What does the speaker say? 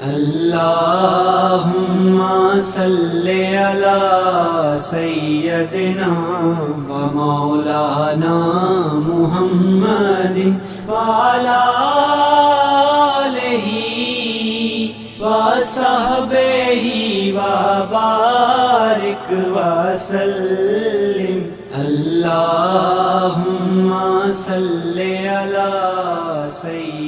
अल्लाहुम्मा सल्ले अला सय्यदिना व मौलाना मुहम्मदिन व अला आलिहि व सहबिहि व बारिक व सल्लिम। अल्लाहुम्मा सल्ले अला सय्यदिना